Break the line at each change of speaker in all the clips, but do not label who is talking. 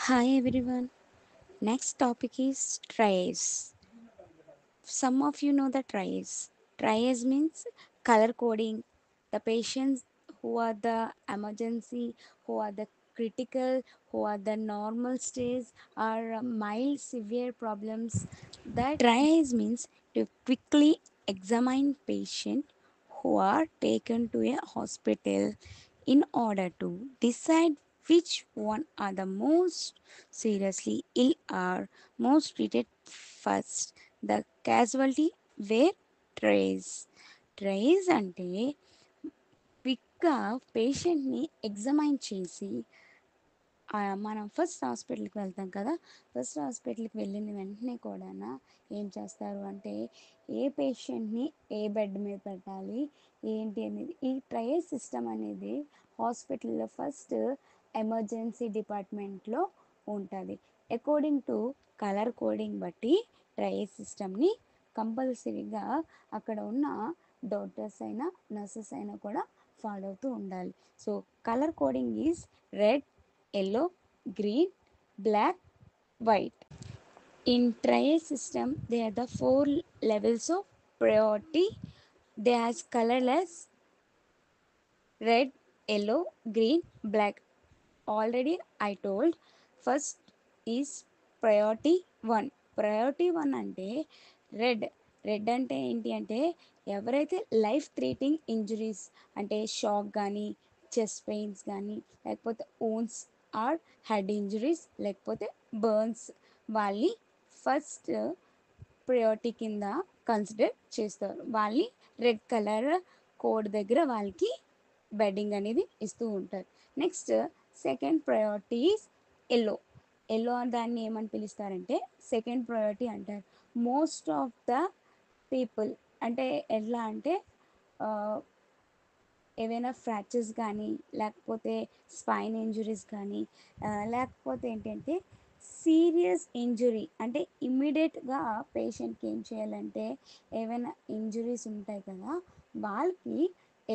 Hi everyone. Next topic is triage. Some of you know the triage. Triage means color coding. The patients who are the emergency, who are the critical, who are the normal stage, or mild severe problems. That triage means to quickly examine patient who are taken to a hospital in order to decide which one are the most seriously ill or most treated first. The casualty were trace trace అంటే క్విక్గా పేషెంట్ని ఎగ్జామైన్ చేసి మనం first హాస్పిటల్కి వెళ్తాం కదా. First హాస్పిటల్కి వెళ్ళిన వెంటనే కూడా ఏం చేస్తారు అంటే ఏ పేషెంట్ని ఏ బెడ్ మీద పెట్టాలి ఏంటి అనేది ఈ ట్రయల్ సిస్టమ్ అనేది హాస్పిటల్లో ఫస్ట్ ఎమర్జెన్సీ డిపార్ట్మెంట్లో ఉంటుంది. అకార్డింగ్ టు కలర్ కోడింగ్ బట్టి ట్రయల్ సిస్టమ్ని కంపల్సరీగా అక్కడ ఉన్న డాక్టర్స్ అయినా నర్సెస్ అయినా కూడా ఫాలో అవుతూ ఉండాలి. So colour coding is red, yellow, green, black, white. In triage system, there are the four levels of priority. They are colorless: red, yellow, green, black. Already I told. First is priority 1. Priority 1 అంటే red. Red అంటే ఏంటి అంటే ఎవరైతే life threatening injuries అంటే shock కానీ chest pains కానీ లేకపోతే ones are head injuries లేకపోతే బర్న్స్ వాళ్ళని ఫస్ట్ ప్రయారిటీ కింద కన్సిడర్ చేస్తారు. వాళ్ళని రెడ్ కలర్ కోడ్ దగ్గర వాళ్ళకి బెడ్డింగ్ అనేది ఇస్తూ ఉంటారు. Next second priority is yellow. Yellow దాన్ని ఏమని పిలుస్తారంటే సెకండ్ ప్రయారిటీ అంటారు. మోస్ట్ ఆఫ్ ద పీపుల్ అంటే ఎట్లా అంటే ఏవైనా ఫ్రాక్చర్స్ కానీ లేకపోతే స్పైన్ ఇంజురీస్ కానీ లేకపోతే ఏంటంటే సీరియస్ ఇంజురీ అంటే ఇమ్మీడియట్గా పేషెంట్కి ఏం చేయాలంటే ఏవైనా ఇంజురీస్ ఉంటాయి కదా వాళ్ళకి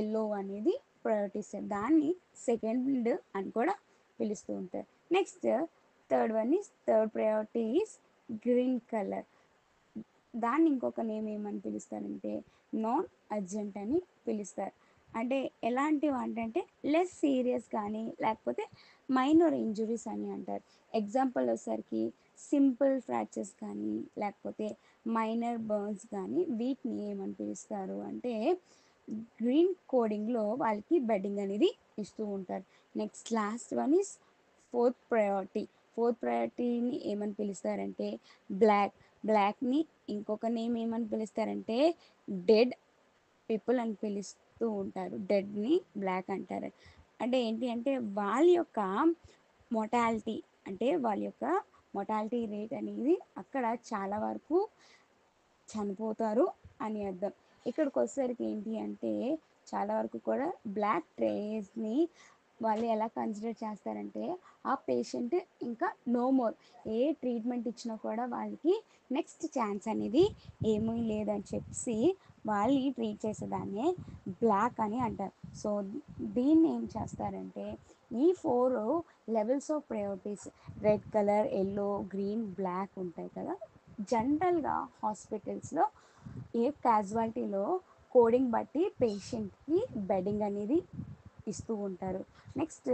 ఎల్లో అనేది ప్రయారిటీ ఇస్తారు. దాన్ని సెకండ్ అని కూడా పిలుస్తూ ఉంటారు. Next third priority is green colour. దాన్ని ఇంకొక నేమ్ ఏమని పిలుస్తారంటే నాన్ అర్జెంట్ అని పిలుస్తారు. అంటే ఎలాంటివి అంటే లెస్ సీరియస్ కానీ లేకపోతే మైనర్ ఇంజురీస్ అని అంటారు. ఎగ్జాంపుల్ వచ్చేసరికి సింపుల్ ఫ్రాక్చర్స్ కానీ లేకపోతే మైనర్ బర్న్స్ కానీ వీటిని ఏమని పిలుస్తారు అంటే గ్రీన్ కోడింగ్లో వాళ్ళకి బెడ్డింగ్ అనేది ఇస్తూ ఉంటారు. Next last one is fourth priority. Fourth ప్రయారిటీని ఏమని పిలుస్తారంటే బ్లాక్. బ్లాక్ని ఇంకొక నేమ్ ఏమని పిలుస్తారంటే డెడ్ పీపుల్ అని పిలుస్తూ ఉంటారు. డెడ్ని బ్లాక్ అంటారు. అంటే ఏంటి అంటే వాళ్ళ యొక్క మొటాలిటీ అంటే వాళ్ళ యొక్క మొటాలిటీ రేట్ అనేది అక్కడ చాలా వరకు చనిపోతారు అని అర్థం. ఇక్కడికి వచ్చేసరికి ఏంటి అంటే చాలా వరకు కూడా బ్లాక్ ట్రేస్ని వాళ్ళు ఎలా కన్సిడర్ చేస్తారంటే ఆ పేషెంట్ ఇంకా నో మోర్ ఏ ట్రీట్మెంట్ ఇచ్చినా కూడా వాళ్ళకి నెక్స్ట్ ఛాన్స్ అనేది ఏమీ లేదని చెప్పి వాళ్ళు ట్రీట్ చేసేదాన్నే బ్లాక్ అని అంటారు. సో దీన్ని ఏం చేస్తారంటే ఈ four levels of priorities red colour, yellow, green, black ఉంటాయి కదా. జనరల్గా హాస్పిటల్స్లో ఏ క్యాజువాలిటీలో కోడింగ్ బట్టి పేషెంట్కి బెడ్డింగ్ అనేది ఇస్తూ ఉంటారు. నెక్స్ట్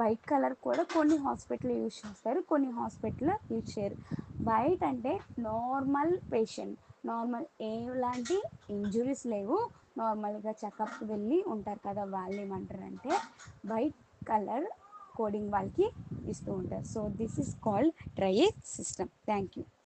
వైట్ కలర్ కూడా కొన్ని హాస్పిటల్ యూజ్ చేస్తారు, కొన్ని హాస్పిటల్ యూజ్ చేయరు. వైట్ అంటే నార్మల్ పేషెంట్, నార్మల్ ఎలాంటి ఇంజురీస్ లేవు, నార్మల్గా చెకప్ వెళ్ళి ఉంటారు కదా వాళ్ళు ఏమంటారంటే వైట్ కలర్ కోడింగ్ వాళ్ళకి ఇస్తూ ఉంటారు. So this is called trial system. Thank you.